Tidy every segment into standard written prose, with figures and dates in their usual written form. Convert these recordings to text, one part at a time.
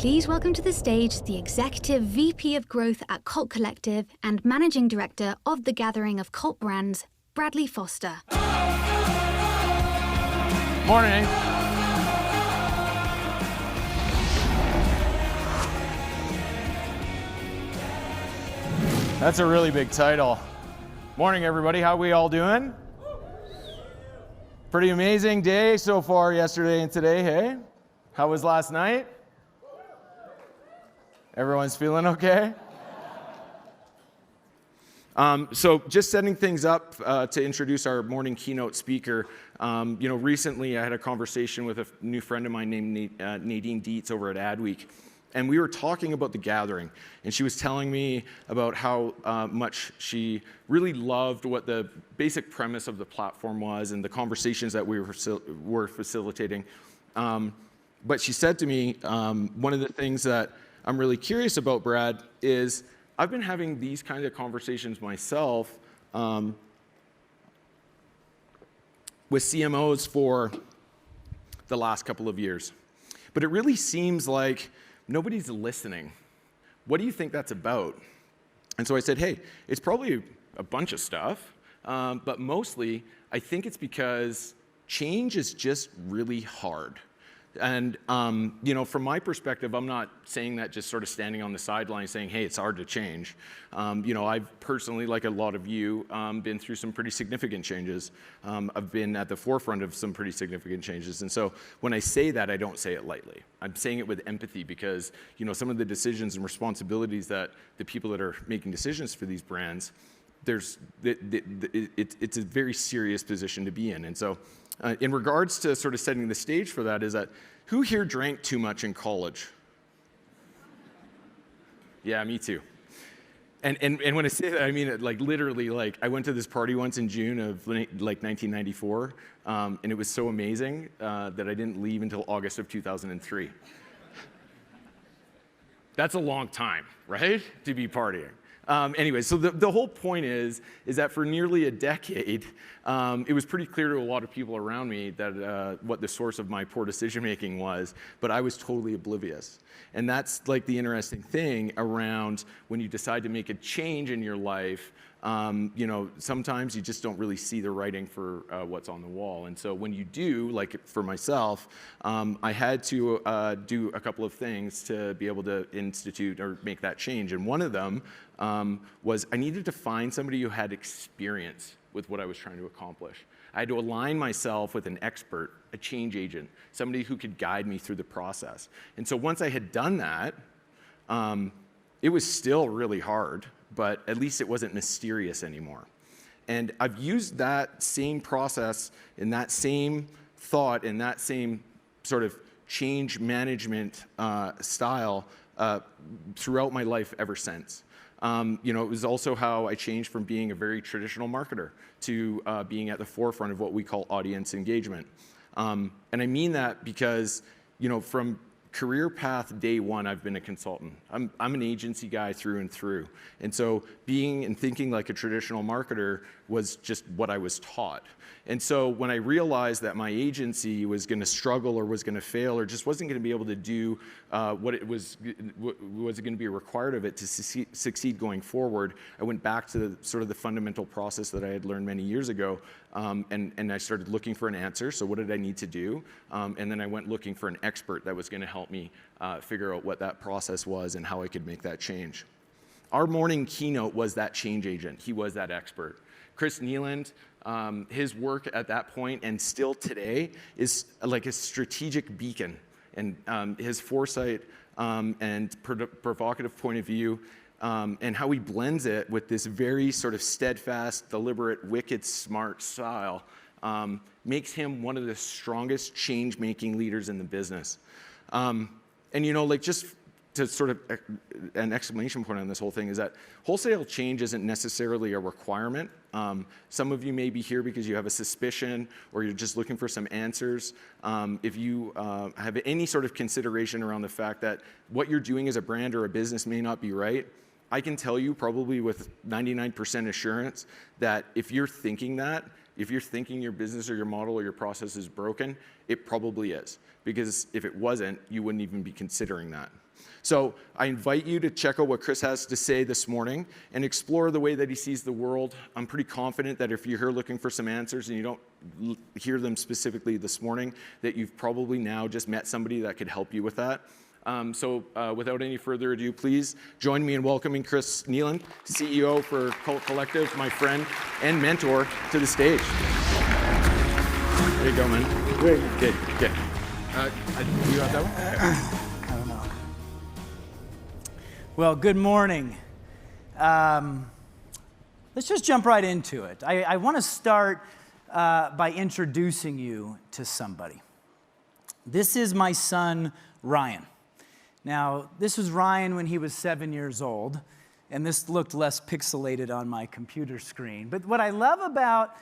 Please welcome to the stage the Executive VP of Growth at Cult Collective and Managing Director of the Gathering of Cult Brands, Bradley Foster. Morning. That's a really big title. Morning, everybody. How we all doing? Pretty amazing day so far, yesterday and today, hey? How was last night? Everyone's feeling okay? So just setting things up to introduce our morning keynote speaker. Recently I had a conversation with a new friend of mine named Nadine Dietz over at Adweek. And we were talking about the gathering, and she was telling me about how much she really loved what the basic premise of the platform was and the conversations that we were facilitating. But she said to me, one of the things that I'm really curious about, Brad, is I've been having these kinds of conversations myself with CMOs for the last couple of years. But it really seems like nobody's listening. What do you think that's about? And so I said, hey, it's probably a bunch of stuff, but mostly I think it's because change is just really hard. And from my perspective, I'm not saying that just sort of standing on the sidelines saying, hey, it's hard to change. I've personally, like a lot of you, been through some pretty significant changes. I've been at the forefront of some pretty significant changes. And so when I say that, I don't say it lightly. I'm saying it with empathy because, some of the decisions and responsibilities that the people that are making decisions for these brands, it's a very serious position to be in. And so in regards to sort of setting the stage for that is that, who here drank too much in college? Yeah, me too. And when I say that, I mean it literally, I went to this party once in June of 1994, and it was so amazing that I didn't leave until August of 2003. That's a long time, right, to be partying. Anyway, so the whole point is that for nearly a decade, it was pretty clear to a lot of people around me that what the source of my poor decision making was, but I was totally oblivious. And that's the interesting thing around when you decide to make a change in your life. Sometimes you just don't really see the writing for what's on the wall. And so when you do, like for myself, I had to do a couple of things to be able to institute or make that change. And one of them was I needed to find somebody who had experience with what I was trying to accomplish. I had to align myself with an expert, a change agent, somebody who could guide me through the process. And so once I had done that, it was still really hard, but at least it wasn't mysterious anymore. And I've used that same process and that same thought and that same sort of change management style throughout my life ever since. It was also how I changed from being a very traditional marketer to being at the forefront of what we call audience engagement. And I mean that because, from career path day one, I've been a consultant. I'm an agency guy through and through. And so being and thinking like a traditional marketer was just what I was taught. And so when I realized that my agency was going to struggle or was going to fail or just wasn't going to be able to do what it was going to be required of it to succeed going forward, I went back to sort of the fundamental process that I had learned many years ago, and I started looking for an answer. So what did I need to do? And then I went looking for an expert that was going to help me figure out what that process was and how I could make that change. Our morning keynote was that change agent. He was that expert. Chris Nealand, his work at that point and still today is like a strategic beacon. And his foresight and provocative point of view and how he blends it with this very sort of steadfast, deliberate, wicked, smart style makes him one of the strongest change-making leaders in the business. Just to sort of an exclamation point on this whole thing is that wholesale change isn't necessarily a requirement. Some of you may be here because you have a suspicion or you're just looking for some answers. If you have any sort of consideration around the fact that what you're doing as a brand or a business may not be right, I can tell you probably with 99% assurance that if you're thinking your business or your model or your process is broken, it probably is. Because if it wasn't, you wouldn't even be considering that. So I invite you to check out what Chris has to say this morning and explore the way that he sees the world. I'm pretty confident that if you're here looking for some answers and you don't hear them specifically this morning, that you've probably now just met somebody that could help you with that. So without any further ado, please join me in welcoming Chris Nealand, CEO for Cult Collective, my friend and mentor, to the stage. There you go, man. Great. Good. Do you have that one? I don't know. Well, good morning. Let's just jump right into it. I want to start by introducing you to somebody. This is my son, Ryan. Now, this was Ryan when he was 7 years old, and this looked less pixelated on my computer screen. But what I love about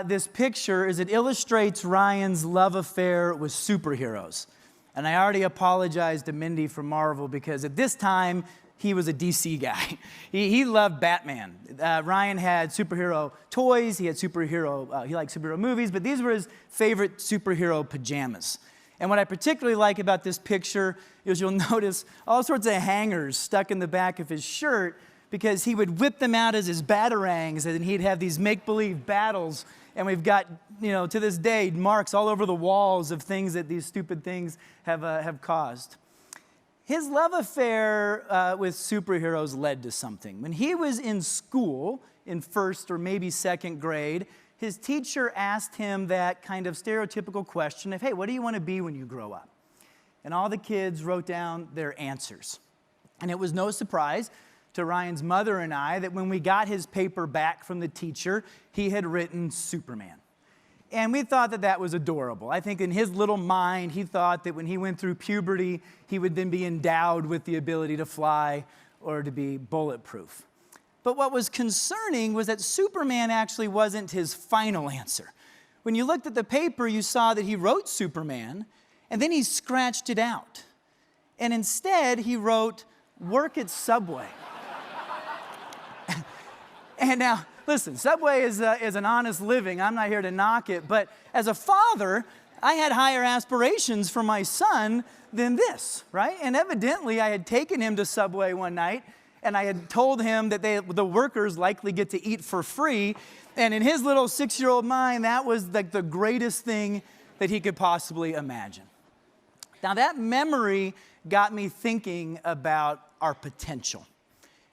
this picture is it illustrates Ryan's love affair with superheroes. And I already apologized to Mindy from Marvel because at this time, he was a DC guy. He loved Batman. Ryan had superhero toys, he liked superhero movies, but these were his favorite superhero pajamas. And what I particularly like about this picture is you'll notice all sorts of hangers stuck in the back of his shirt because he would whip them out as his batarangs and he'd have these make-believe battles. And we've got, to this day, marks all over the walls of things that these stupid things have caused. His love affair with superheroes led to something. When he was in school, in first or maybe second grade, his teacher asked him that kind of stereotypical question of, hey, what do you want to be when you grow up? And all the kids wrote down their answers. And it was no surprise to Ryan's mother and I that when we got his paper back from the teacher, he had written Superman. And we thought that was adorable. I think in his little mind, he thought that when he went through puberty, he would then be endowed with the ability to fly or to be bulletproof. But what was concerning was that Superman actually wasn't his final answer. When you looked at the paper, you saw that he wrote Superman, and then he scratched it out. And instead, he wrote, work at Subway. And now, listen, Subway is an honest living. I'm not here to knock it. But as a father, I had higher aspirations for my son than this, right? And evidently, I had taken him to Subway one night, and I had told him that the workers likely get to eat for free. And in his little 6-year-old mind, that was like the greatest thing that he could possibly imagine. Now, that memory got me thinking about our potential.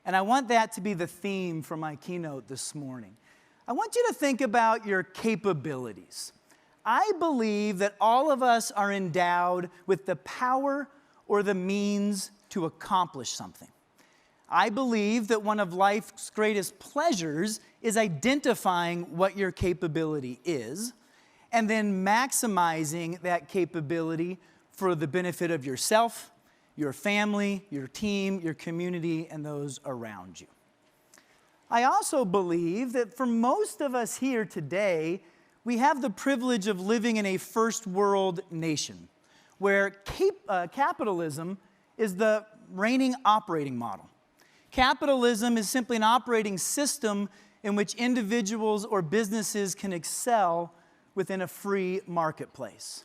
And I want that to be the theme for my keynote this morning. I want you to think about your capabilities. I believe that all of us are endowed with the power or the means to accomplish something. I believe that one of life's greatest pleasures is identifying what your capability is and then maximizing that capability for the benefit of yourself, your family, your team, your community, and those around you. I also believe that for most of us here today, we have the privilege of living in a first world nation where capitalism is the reigning operating model. Capitalism is simply an operating system in which individuals or businesses can excel within a free marketplace.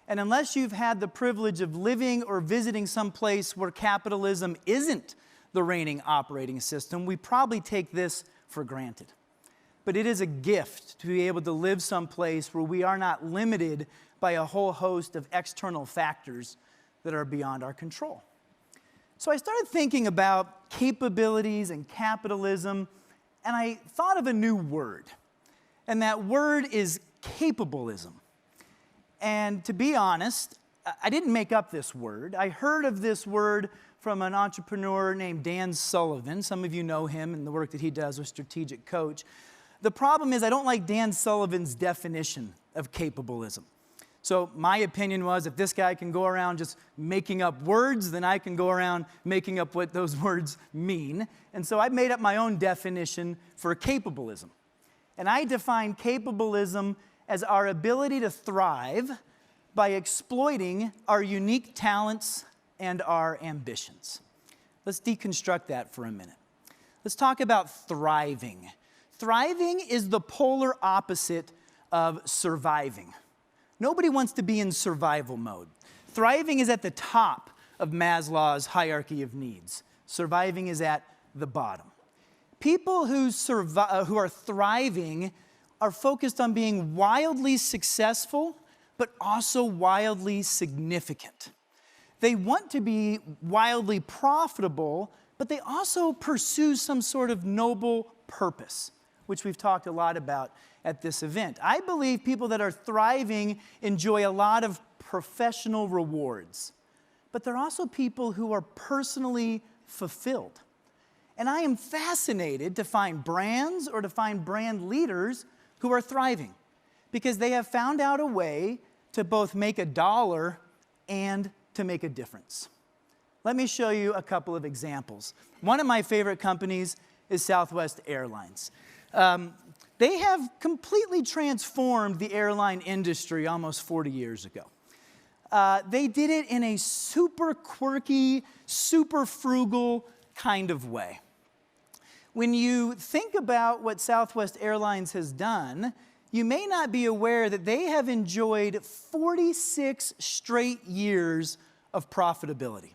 And unless you've had the privilege of living or visiting some place where capitalism isn't the reigning operating system, we probably take this for granted. But it is a gift to be able to live someplace where we are not limited by a whole host of external factors that are beyond our control. So I started thinking about capabilities and capitalism, and I thought of a new word. And that word is capableism. And to be honest, I didn't make up this word. I heard of this word from an entrepreneur named Dan Sullivan. Some of you know him and the work that he does with Strategic Coach. The problem is I don't like Dan Sullivan's definition of capableism. So my opinion was if this guy can go around just making up words, then I can go around making up what those words mean. And so I made up my own definition for capableism. And I define capableism as our ability to thrive by exploiting our unique talents and our ambitions. Let's deconstruct that for a minute. Let's talk about thriving. Thriving is the polar opposite of surviving. Nobody wants to be in survival mode. Thriving is at the top of Maslow's hierarchy of needs. Surviving is at the bottom. People who are thriving are focused on being wildly successful, but also wildly significant. They want to be wildly profitable, but they also pursue some sort of noble purpose, which we've talked a lot about at this event. I believe people that are thriving enjoy a lot of professional rewards, but they're also people who are personally fulfilled. And I am fascinated to find brands or to find brand leaders who are thriving because they have found out a way to both make a dollar and to make a difference. Let me show you a couple of examples. One of my favorite companies is Southwest Airlines. They have completely transformed the airline industry almost 40 years ago. They did it in a super quirky, super frugal kind of way. When you think about what Southwest Airlines has done, you may not be aware that they have enjoyed 46 straight years of profitability.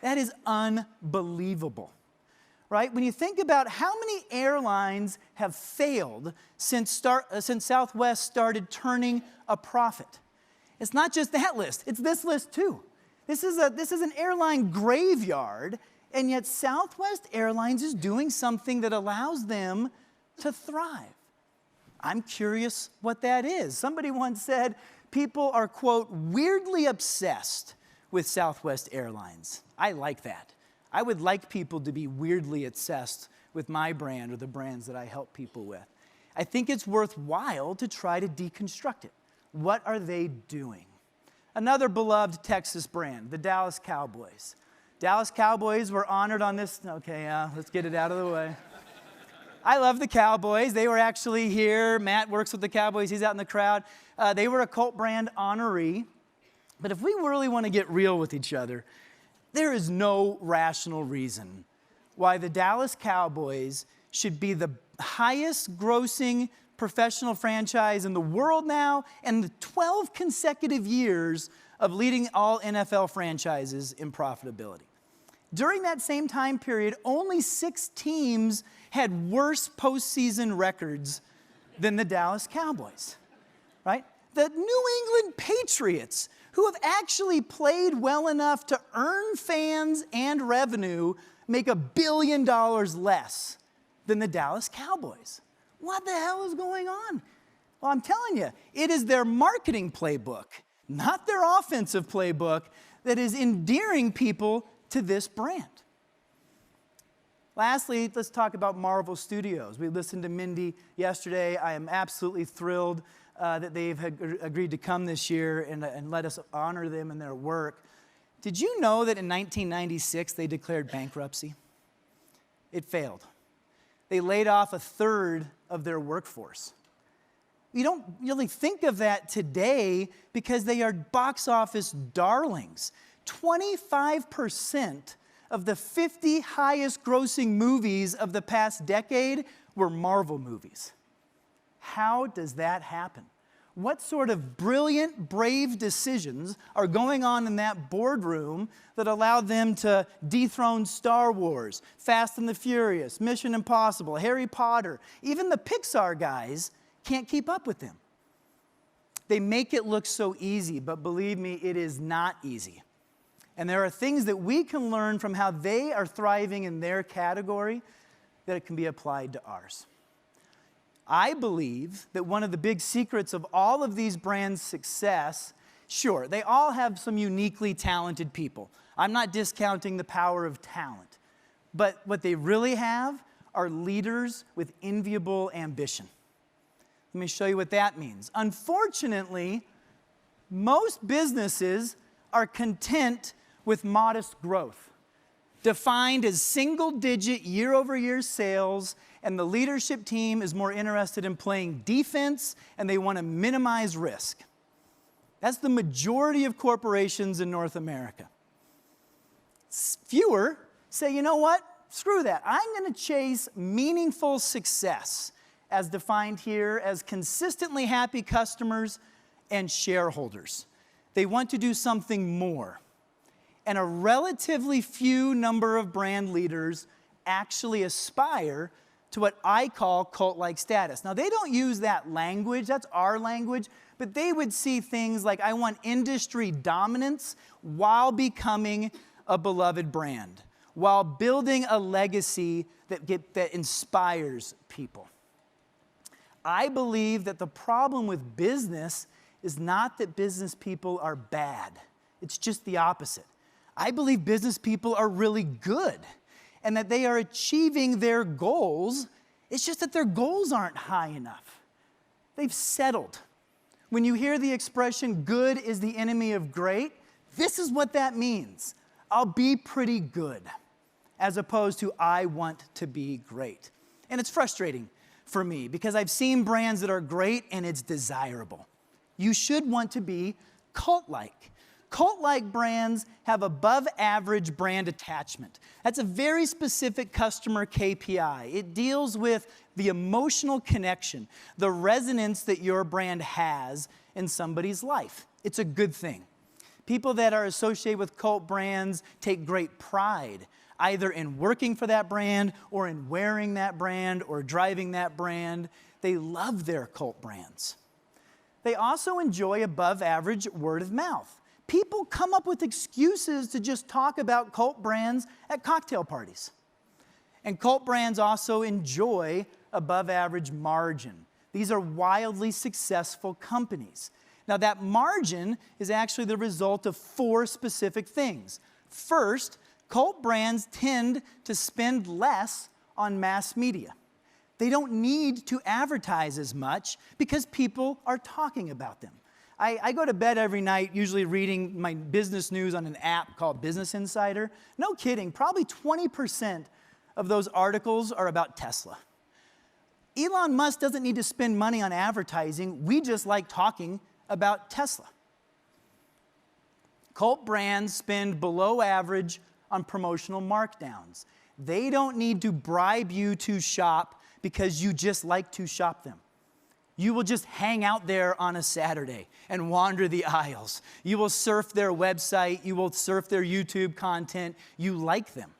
That is unbelievable, right? When you think about how many airlines have failed since Southwest started turning a profit. It's not just that list, it's this list too. This is an airline graveyard, and yet Southwest Airlines is doing something that allows them to thrive. I'm curious what that is. Somebody once said people are, quote, weirdly obsessed with Southwest Airlines. I like that. I would like people to be weirdly obsessed with my brand or the brands that I help people with. I think it's worthwhile to try to deconstruct it. What are they doing? Another beloved Texas brand, the Dallas Cowboys. Dallas Cowboys were honored on this. Okay, let's get it out of the way. I love the Cowboys. They were actually here. Matt works with the Cowboys. He's out in the crowd. They were a cult brand honoree. But if we really want to get real with each other, there is no rational reason why the Dallas Cowboys should be the highest grossing professional franchise in the world now and the 12 consecutive years of leading all NFL franchises in profitability. During that same time period, only 6 teams had worse postseason records than the Dallas Cowboys, right? The New England Patriots, who have actually played well enough to earn fans and revenue, make $1 billion less than the Dallas Cowboys. What the hell is going on? Well, I'm telling you, it is their marketing playbook, not their offensive playbook, that is endearing people to this brand. Lastly, let's talk about Marvel Studios. We listened to Mindy yesterday. I am absolutely thrilled that they've agreed to come this year and let us honor them in their work. Did you know that in 1996 they declared bankruptcy? It failed. They laid off 1/3 of their workforce. We don't really think of that today because they are box office darlings. 25% of the 50 highest grossing movies of the past decade were Marvel movies. How does that happen? What sort of brilliant, brave decisions are going on in that boardroom that allowed them to dethrone Star Wars, Fast and the Furious, Mission Impossible, Harry Potter? Even the Pixar guys can't keep up with them. They make it look so easy, but believe me, it is not easy. And there are things that we can learn from how they are thriving in their category that it can be applied to ours. I believe that one of the big secrets of all of these brands' success, sure, they all have some uniquely talented people. I'm not discounting the power of talent. But what they really have are leaders with enviable ambition. Let me show you what that means. Unfortunately, most businesses are content with modest growth, defined as single-digit year-over-year sales, and the leadership team is more interested in playing defense, and they want to minimize risk. That's the majority of corporations in North America. Fewer say, you know what? Screw that. I'm going to chase meaningful success, as defined here as consistently happy customers and shareholders. They want to do something more. And a relatively few number of brand leaders actually aspire to what I call cult-like status. Now, they don't use that language, that's our language, but they would see things like, I want industry dominance while becoming a beloved brand, while building a legacy that inspires people. I believe that the problem with business is not that business people are bad. It's just the opposite. I believe business people are really good and that they are achieving their goals. It's just that their goals aren't high enough. They've settled. When you hear the expression, good is the enemy of great, this is what that means. I'll be pretty good, as opposed to I want to be great. And it's frustrating for me because I've seen brands that are great and it's desirable. You should want to be cult-like. Cult-like brands have above average brand attachment. That's a very specific customer KPI. It deals with the emotional connection, the resonance that your brand has in somebody's life. It's a good thing. People that are associated with cult brands take great pride either in working for that brand or in wearing that brand or driving that brand. They love their cult brands. They also enjoy above average word of mouth. People come up with excuses to just talk about cult brands at cocktail parties. And cult brands also enjoy above average margin. These are wildly successful companies. Now, that margin is actually the result of 4 specific things. First, cult brands tend to spend less on mass media. They don't need to advertise as much because people are talking about them. I go to bed every night usually reading my business news on an app called Business Insider. No kidding, probably 20% of those articles are about Tesla. Elon Musk doesn't need to spend money on advertising. We just like talking about Tesla. Cult brands spend below average on promotional markdowns. They don't need to bribe you to shop because you just like to shop them. You will just hang out there on a Saturday and wander the aisles. You will surf their website. You will surf their YouTube content. You like them.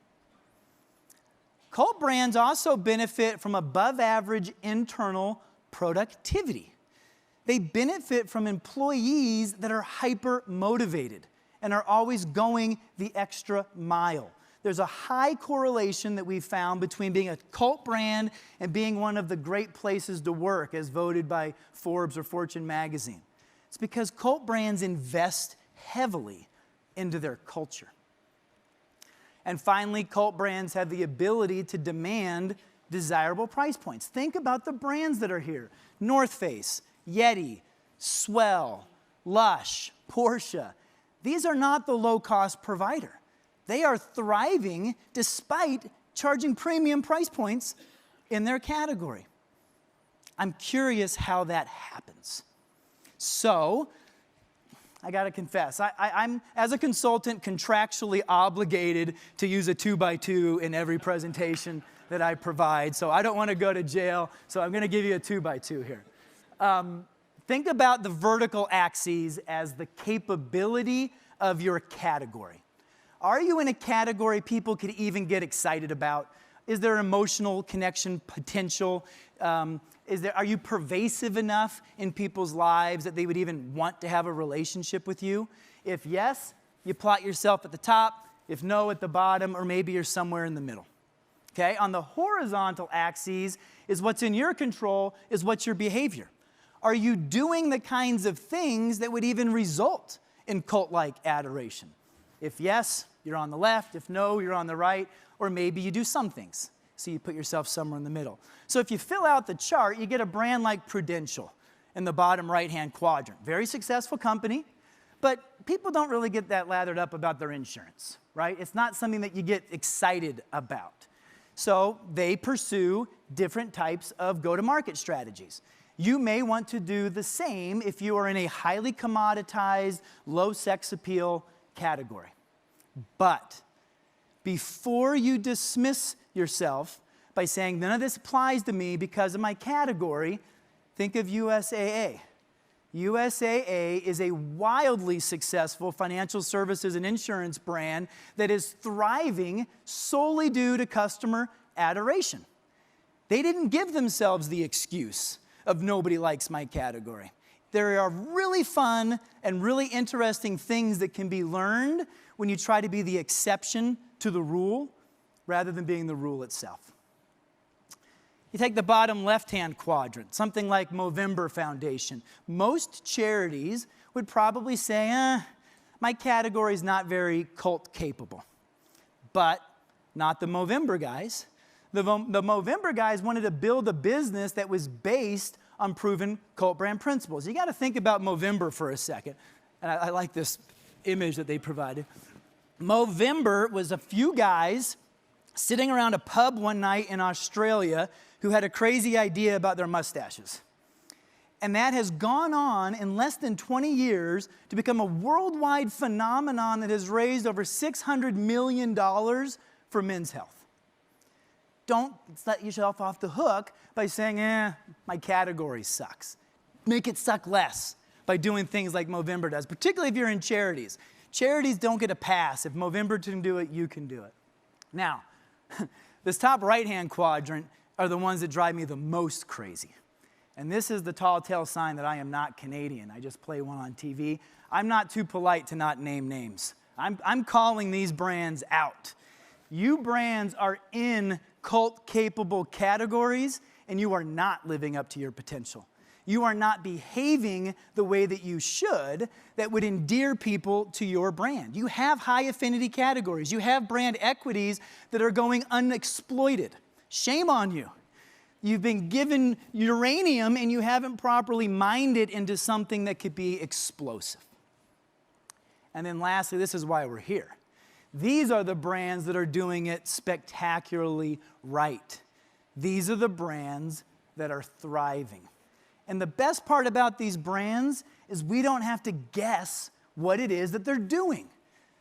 Cult brands also benefit from above average internal productivity. They benefit from employees that are hyper motivated and are always going the extra mile. There's a high correlation that we've found between being a cult brand and being one of the great places to work as voted by Forbes or Fortune magazine. It's because cult brands invest heavily into their culture. And finally, cult brands have the ability to demand desirable price points. Think about the brands that are here. North Face, Yeti, Swell, Lush, Porsche. These are not the low-cost provider. They are thriving despite charging premium price points in their category. I'm curious how that happens. So, I got to confess, I'm, as a consultant, contractually obligated to use a 2x2 in every presentation that I provide. So I don't want to go to jail, so I'm going to give you a 2x2 here. Think about the vertical axes as the capability of your category. Are you in a category people could even get excited about? Is there emotional connection potential? Are you pervasive enough in people's lives that they would even want to have a relationship with you? If yes, you plot yourself at the top. If no, at the bottom, or maybe you're somewhere in the middle. Okay? On the horizontal axes is what's in your control, is what's your behavior. Are you doing the kinds of things that would even result in cult-like adoration? If yes, you're on the left. If no, you're on the right. Or maybe you do some things. So you put yourself somewhere in the middle. So if you fill out the chart, you get a brand like Prudential in the bottom right-hand quadrant. Very successful company, but people don't really get that lathered up about their insurance, right? It's not something that you get excited about. So they pursue different types of go-to-market strategies. You may want to do the same if you are in a highly commoditized, low sex appeal category. But before you dismiss yourself by saying, none of this applies to me because of my category, think of USAA. USAA is a wildly successful financial services and insurance brand that is thriving solely due to customer adoration. They didn't give themselves the excuse of nobody likes my category. There are really fun and really interesting things that can be learned when you try to be the exception to the rule rather than being the rule itself. You take the bottom left-hand quadrant, something like Movember Foundation. Most charities would probably say, my category is not very cult capable. But not the Movember guys. The Movember guys wanted to build a business that was based on proven cult brand principles. You got to think about Movember for a second. And I like this image that they provided. Movember was a few guys sitting around a pub one night in Australia who had a crazy idea about their mustaches. And that has gone on in less than 20 years to become a worldwide phenomenon that has raised over $600 million for men's health. Don't let yourself off the hook by saying, my category sucks. Make it suck less by doing things like Movember does, particularly if you're in charities. Charities don't get a pass. If Movember can do it, you can do it. Now, this top right-hand quadrant are the ones that drive me the most crazy. And this is the tall tale sign that I am not Canadian. I just play one on TV. I'm not too polite to not name names. I'm calling these brands out. You brands are in cult-capable categories, and you are not living up to your potential. You are not behaving the way that you should that would endear people to your brand. You have high-affinity categories. You have brand equities that are going unexploited. Shame on you. You've been given uranium, and you haven't properly mined it into something that could be explosive. And then lastly, this is why we're here. These are the brands that are doing it spectacularly right. These are the brands that are thriving. And the best part about these brands is we don't have to guess what it is that they're doing.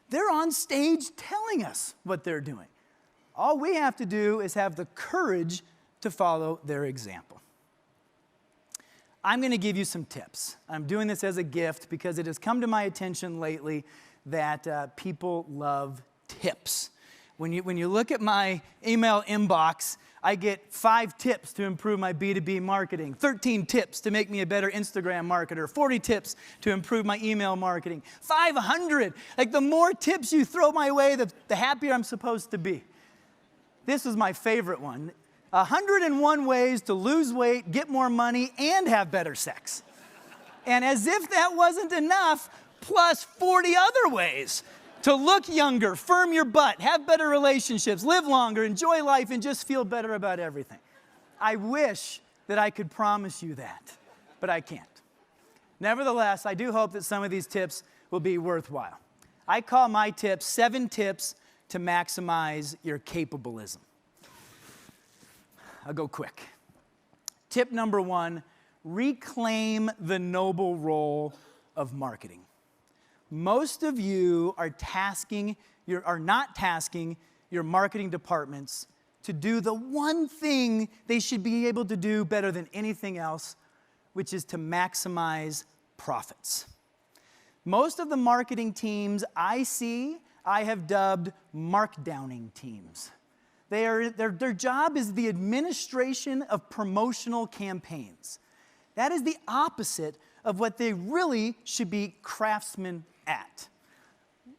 They're on stage telling us what they're doing. All we have to do is have the courage to follow their example. I'm going to give you some tips. I'm doing this as a gift because it has come to my attention lately that people love tips. When you look at my email inbox, I get 5 tips to improve my B2B marketing, 13 tips to make me a better Instagram marketer, 40 tips to improve my email marketing, 500. Like the more tips you throw my way, the happier I'm supposed to be. This is my favorite one. 101 ways to lose weight, get more money, and have better sex. And as if that wasn't enough, plus 40 other ways to look younger, firm your butt, have better relationships, live longer, enjoy life, and just feel better about everything. I wish that I could promise you that, but I can't. Nevertheless, I do hope that some of these tips will be worthwhile. I call my tips 7 tips to maximize your capabilism. I'll go quick. Tip number 1, reclaim the noble role of marketing. Most of you are not tasking your marketing departments to do the one thing they should be able to do better than anything else, which is to maximize profits. Most of the marketing teams I see, I have dubbed markdowning teams. Their job is the administration of promotional campaigns. That is the opposite of what they really should be craftsmen at.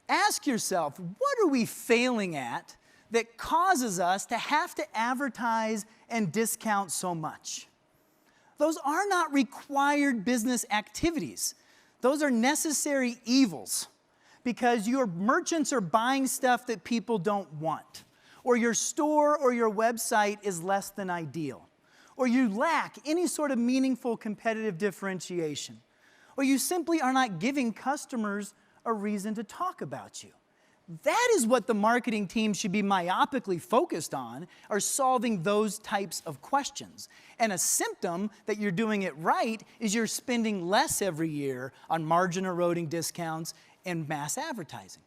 Ask yourself, what are we failing at that causes us to have to advertise and discount so much? Those are not required business activities. Those are necessary evils because your merchants are buying stuff that people don't want, or your store or your website is less than ideal, or you lack any sort of meaningful competitive differentiation, or you simply are not giving customers a reason to talk about you. That is what the marketing team should be myopically focused on, are solving those types of questions. And a symptom that you're doing it right is you're spending less every year on margin-eroding discounts and mass advertising.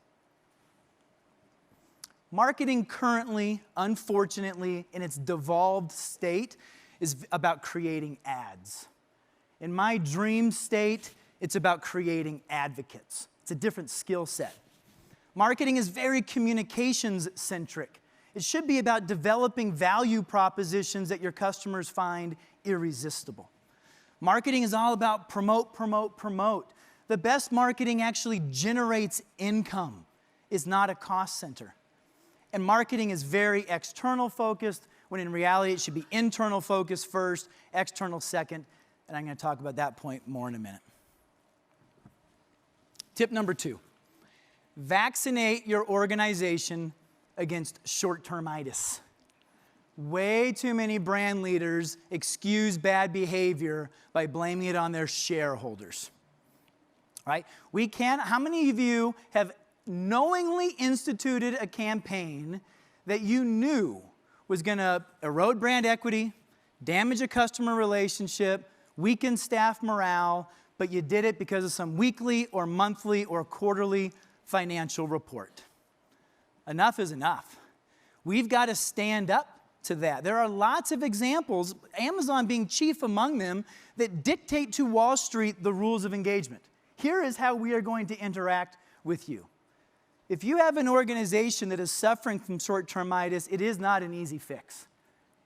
Marketing currently, unfortunately, in its devolved state, is about creating ads. In my dream state, it's about creating advocates. It's a different skill set. Marketing is very communications-centric. It should be about developing value propositions that your customers find irresistible. Marketing is all about promote, promote, promote. The best marketing actually generates income, is not a cost center. And marketing is very external focused, when in reality it should be internal focused first, external second, and I'm going to talk about that point more in a minute. Tip number 2, vaccinate your organization against short-termitis. Way too many brand leaders excuse bad behavior by blaming it on their shareholders. Right? How many of you have knowingly instituted a campaign that you knew was going to erode brand equity, damage a customer relationship, weaken staff morale, but you did it because of some weekly or monthly or quarterly financial report? Enough is enough. We've got to stand up to that. There are lots of examples, Amazon being chief among them, that dictate to Wall Street the rules of engagement. Here is how we are going to interact with you. If you have an organization that is suffering from short-termitis, it is not an easy fix.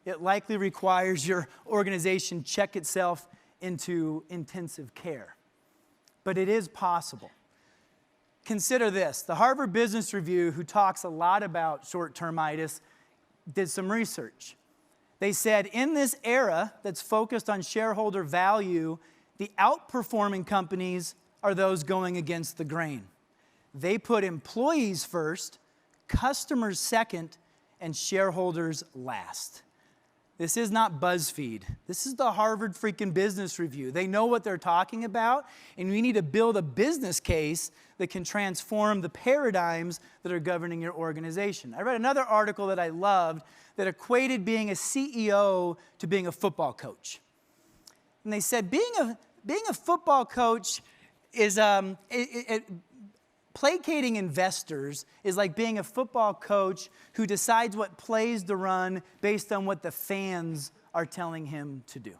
It likely requires your organization check itself into intensive care. But it is possible. Consider this. The Harvard Business Review, who talks a lot about short-termitis, did some research. They said in this era that's focused on shareholder value, the outperforming companies are those going against the grain. They put employees first, customers second, and shareholders last. This is not BuzzFeed. This is the Harvard freaking Business Review. They know what they're talking about, and we need to build a business case that can transform the paradigms that are governing your organization. I read another article that I loved that equated being a CEO to being a football coach. And they said being a football coach is placating investors is like being a football coach who decides what plays to run based on what the fans are telling him to do.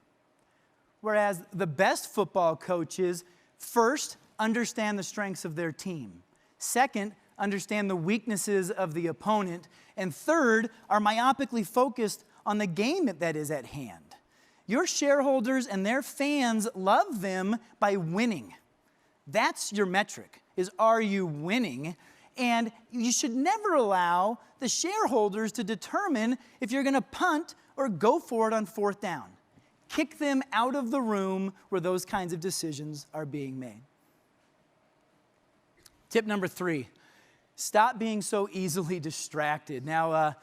Whereas the best football coaches, first, understand the strengths of their team. Second, understand the weaknesses of the opponent. And third, are myopically focused on the game that is at hand. Your shareholders and their fans love them by winning. That's your metric, is are you winning? And you should never allow the shareholders to determine if you're going to punt or go for it on 4th down. Kick them out of the room where those kinds of decisions are being made. Tip number 3, stop being so easily distracted. Now,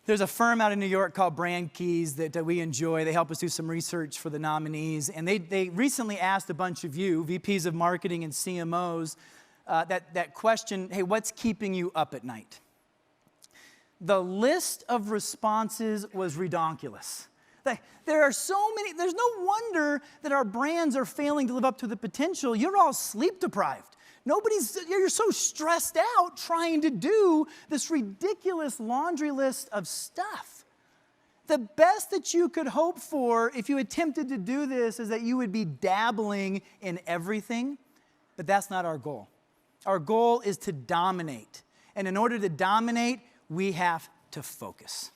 there's a firm out in New York called Brand Keys that we enjoy. They help us do some research for the nominees. And they recently asked a bunch of you, VPs of marketing and CMOs, that question, hey, what's keeping you up at night? The list of responses was redonkulous. There are so many, there's no wonder that our brands are failing to live up to the potential. You're all sleep deprived. You're so stressed out trying to do this ridiculous laundry list of stuff. The best that you could hope for if you attempted to do this is that you would be dabbling in everything, but that's not our goal. Our goal is to dominate. And in order to dominate, we have to focus.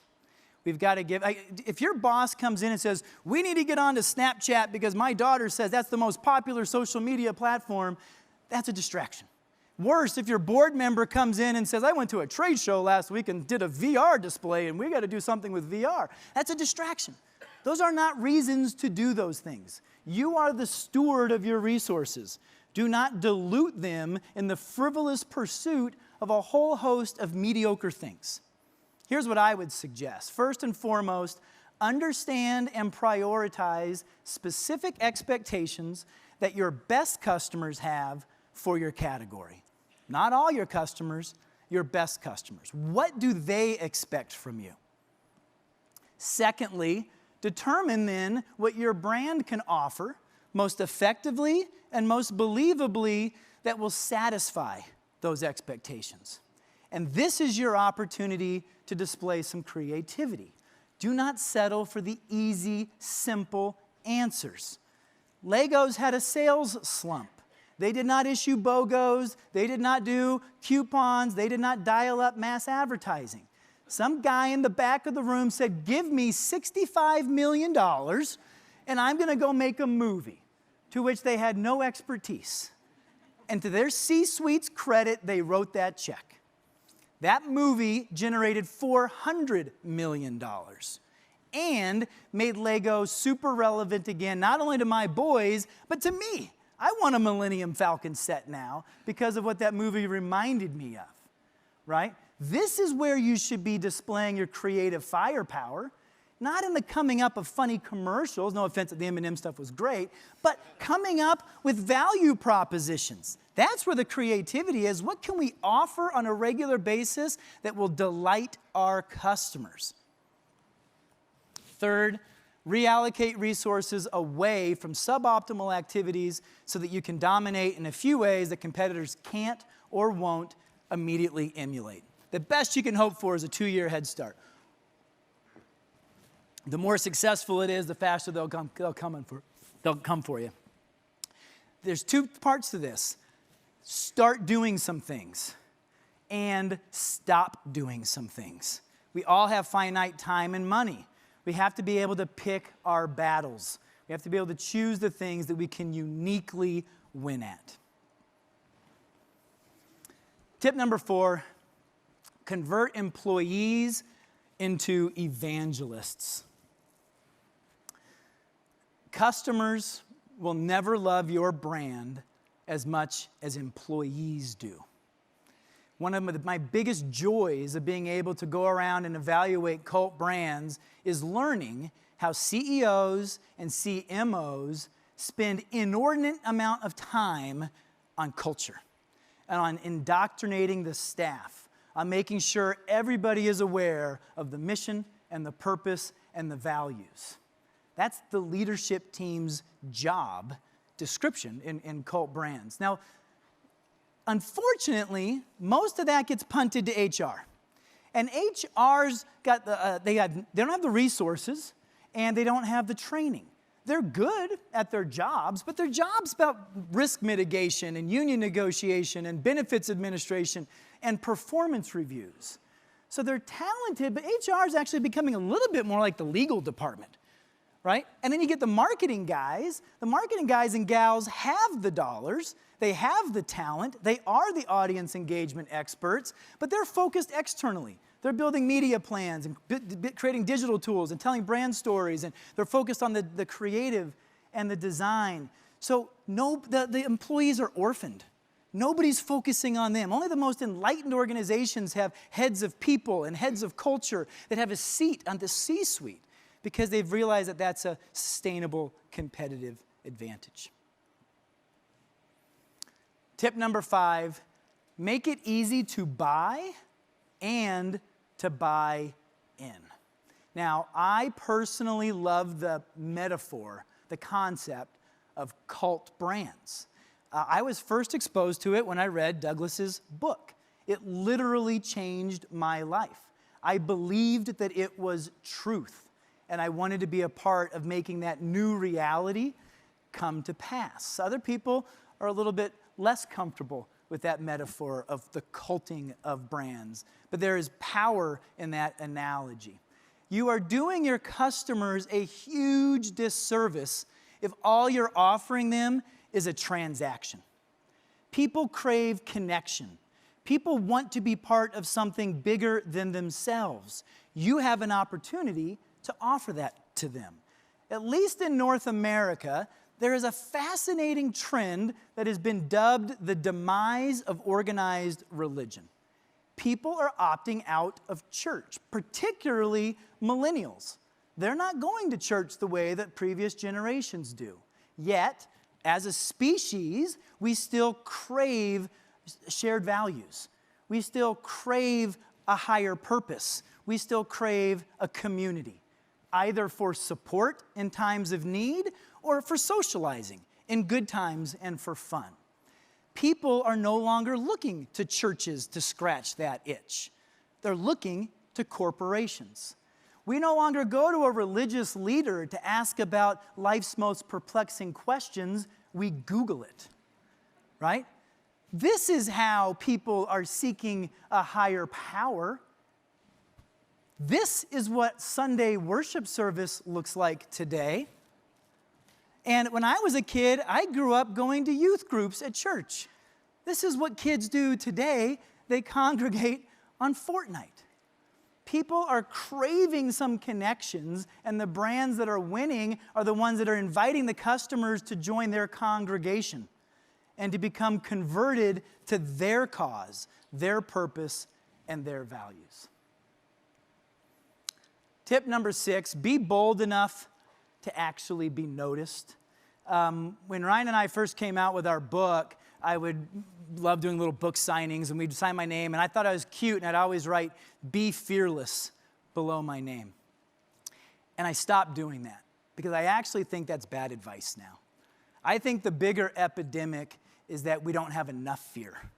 We've got to if your boss comes in and says, we need to get onto Snapchat because my daughter says that's the most popular social media platform, that's a distraction. Worse, if your board member comes in and says, I went to a trade show last week and did a VR display and we got to do something with VR, that's a distraction. Those are not reasons to do those things. You are the steward of your resources. Do not dilute them in the frivolous pursuit of a whole host of mediocre things. Here's what I would suggest. First and foremost, understand and prioritize specific expectations that your best customers have for your category. Not all your customers, your best customers. What do they expect from you? Secondly, determine then what your brand can offer most effectively and most believably that will satisfy those expectations. And this is your opportunity to display some creativity. Do not settle for the easy, simple answers. Legos had a sales slump. They did not issue BOGOs. They did not do coupons. They did not dial up mass advertising. Some guy in the back of the room said, give me $65 million and I'm going to go make a movie, to which they had no expertise. And to their C-suite's credit, they wrote that check. That movie generated $400 million and made Lego super relevant again, not only to my boys, but to me. I want a Millennium Falcon set now because of what that movie reminded me of, right? This is where you should be displaying your creative firepower, not in the coming up of funny commercials. No offense that the M&M stuff was great, but coming up with value propositions. That's where the creativity is. What can we offer on a regular basis that will delight our customers? Third, reallocate resources away from suboptimal activities so that you can dominate in a few ways that competitors can't or won't immediately emulate. The best you can hope for is a 2-year head start. The more successful it is, the faster they'll come for you. There's 2 parts to this. Start doing some things and stop doing some things. We all have finite time and money. We have to be able to pick our battles. We have to be able to choose the things that we can uniquely win at. Tip number 4, convert employees into evangelists. Customers will never love your brand as much as employees do. One of my biggest joys of being able to go around and evaluate cult brands is learning how CEOs and CMOs spend inordinate amount of time on culture and on indoctrinating the staff, on making sure everybody is aware of the mission and the purpose and the values. That's the leadership team's job description in cult brands. Now, unfortunately, most of that gets punted to HR. And HR's they don't have the resources and they don't have the training. They're good at their jobs, but their job's about risk mitigation and union negotiation and benefits administration and performance reviews. So they're talented, but HR is actually becoming a little bit more like the legal department, right? And then you get the marketing guys. The marketing guys and gals have the dollars. They have the talent. They are the audience engagement experts, but they're focused externally. They're building media plans and creating digital tools and telling brand stories, and they're focused on the creative and the design. So the employees are orphaned. Nobody's focusing on them. Only the most enlightened organizations have heads of people and heads of culture that have a seat on the C-suite because they've realized that that's a sustainable competitive advantage. Tip number 5, make it easy to buy and to buy in. Now, I personally love the metaphor, the concept of cult brands. I was first exposed to it when I read Douglas's book. It literally changed my life. I believed that it was truth, and I wanted to be a part of making that new reality come to pass. Other people are a little bit less comfortable with that metaphor of the culting of brands, but there is power in that analogy. You are doing your customers a huge disservice if all you're offering them is a transaction. People crave connection. People want to be part of something bigger than themselves. You have an opportunity to offer that to them. At least in North America, there is a fascinating trend that has been dubbed the demise of organized religion. People are opting out of church, particularly millennials. They're not going to church the way that previous generations do. Yet, as a species, we still crave shared values. We still crave a higher purpose. We still crave a community, either for support in times of need or for socializing in good times and for fun. People are no longer looking to churches to scratch that itch. They're looking to corporations. We no longer go to a religious leader to ask about life's most perplexing questions. We Google it, right? This is how people are seeking a higher power. This is what Sunday worship service looks like today. And when I was a kid, I grew up going to youth groups at church. This is what kids do today. They congregate on Fortnite. People are craving some connections, and the brands that are winning are the ones that are inviting the customers to join their congregation and to become converted to their cause, their purpose, and their values. Tip number 6, be bold enough to actually be noticed. When Ryan and I first came out with our book, I would love doing little book signings, and we'd sign my name, and I thought I was cute, and I'd always write, "Be fearless," below my name. And I stopped doing that because I actually think that's bad advice now. I think the bigger epidemic is that we don't have enough fear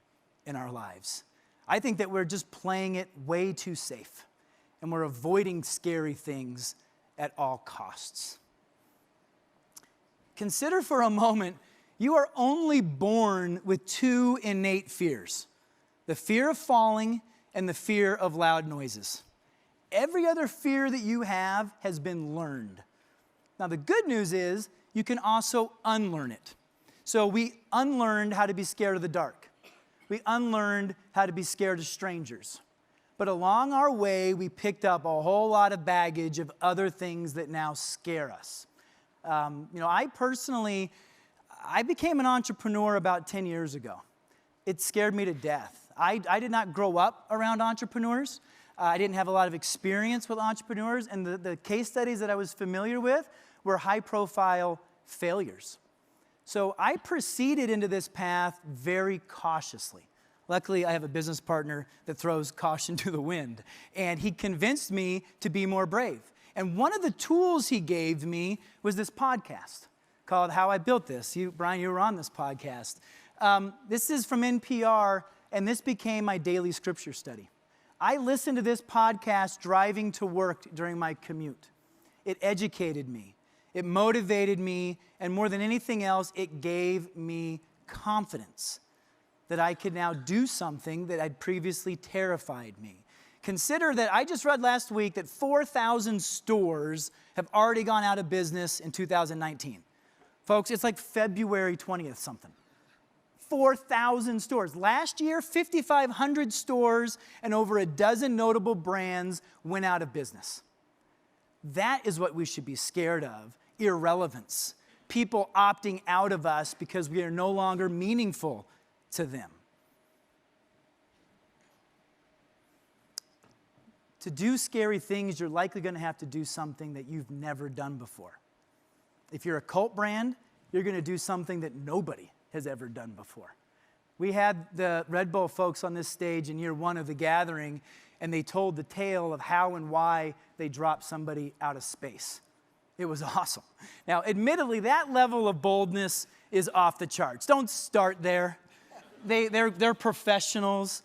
in our lives. I think that we're just playing it way too safe, and we're avoiding scary things at all costs. Consider for a moment, you are only born with 2 innate fears: the fear of falling and the fear of loud noises. Every other fear that you have has been learned. Now, the good news is you can also unlearn it. So we unlearned how to be scared of the dark. We unlearned how to be scared of strangers. But along our way, we picked up a whole lot of baggage of other things that now scare us. I became an entrepreneur about 10 years ago. It scared me to death. I did not grow up around entrepreneurs. I didn't have a lot of experience with entrepreneurs, and the case studies that I was familiar with were high-profile failures. So I proceeded into this path very cautiously. Luckily, I have a business partner that throws caution to the wind, and he convinced me to be more brave. And one of the tools he gave me was this podcast called How I Built This. Brian, you were on this podcast. This is from NPR, and this became my daily scripture study. I listened to this podcast driving to work during my commute. It educated me. It motivated me, and more than anything else, it gave me confidence that I could now do something that had previously terrified me. Consider that I just read last week that 4,000 stores have already gone out of business in 2019. Folks, it's like February 20th something. 4,000 stores. Last year, 5,500 stores and over a dozen notable brands went out of business. That is what we should be scared of: irrelevance. People opting out of us because we are no longer meaningful to them. To do scary things, you're likely going to have to do something that you've never done before. If you're a cult brand, you're going to do something that nobody has ever done before. We had the Red Bull folks on this stage in year 1 of the gathering, and they told the tale of how and why they dropped somebody out of space. It was awesome. Now, admittedly, that level of boldness is off the charts. Don't start there. They're professionals.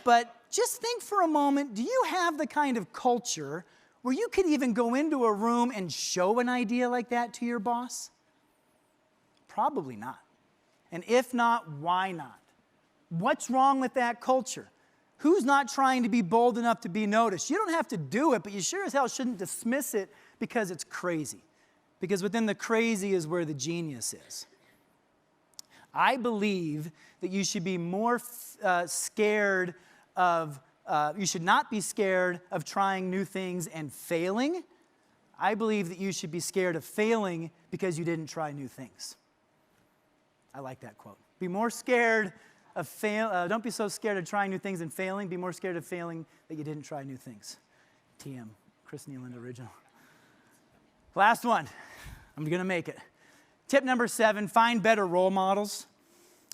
But just think for a moment, do you have the kind of culture where you could even go into a room and show an idea like that to your boss? Probably not. And if not, why not? What's wrong with that culture? Who's not trying to be bold enough to be noticed? You don't have to do it, but you sure as hell shouldn't dismiss it because it's crazy. Because within the crazy is where the genius is. I believe that you should be more scared of, you should not be scared of trying new things and failing. I believe that you should be scared of failing because you didn't try new things. I like that quote. Be more scared of don't be so scared of trying new things and failing. Be more scared of failing that you didn't try new things. TM, Chris Nealand original. Last one. I'm going to make it. Tip number 7, find better role models.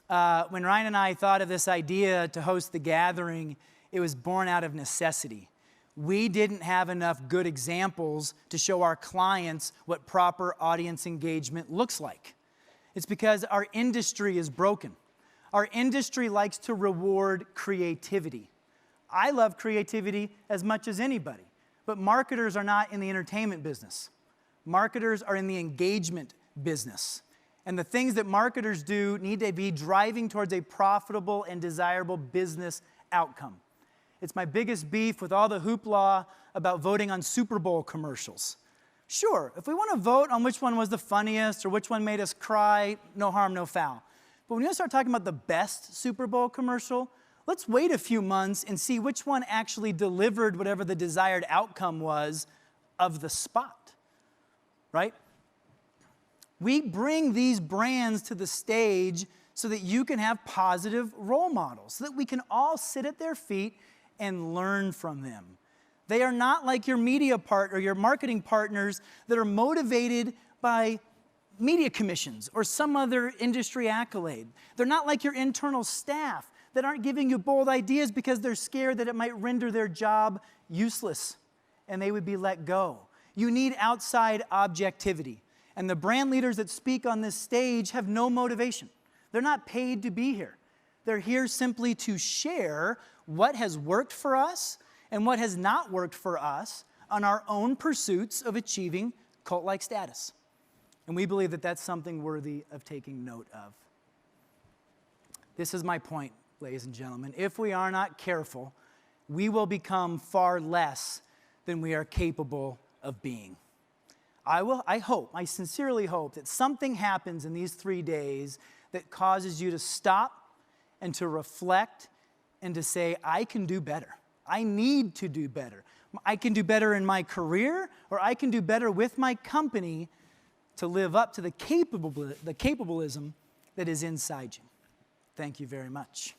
When Ryan and I thought of this idea to host the gathering, it was born out of necessity. We didn't have enough good examples to show our clients what proper audience engagement looks like. It's because our industry is broken. Our industry likes to reward creativity. I love creativity as much as anybody, But marketers are not in the entertainment business. Marketers are in the engagement business. And the things that marketers do need to be driving towards a profitable and desirable business outcome. It's my biggest beef with all the hoopla about voting on Super Bowl commercials. Sure, if we want to vote on which one was the funniest or which one made us cry, no harm, no foul. But when you start talking about the best Super Bowl commercial, let's wait a few months and see which one actually delivered whatever the desired outcome was of the spot, right? We bring these brands to the stage so that you can have positive role models, so that we can all sit at their feet and learn from them. They are not like your media partner, your marketing partners that are motivated by media commissions or some other industry accolade. They're not like your internal staff that aren't giving you bold ideas because they're scared that it might render their job useless and they would be let go. You need outside objectivity. And the brand leaders that speak on this stage have no motivation. They're not paid to be here. They're here simply to share what has worked for us and what has not worked for us on our own pursuits of achieving cult-like status. And we believe that that's something worthy of taking note of. This is my point, ladies and gentlemen. If we are not careful, we will become far less than we are capable of being. I sincerely hope that something happens in these 3 days that causes you to stop and to reflect and to say, I can do better. I need to do better. I can do better in my career, or I can do better with my company to live up to the capabilism that is inside you. Thank you very much.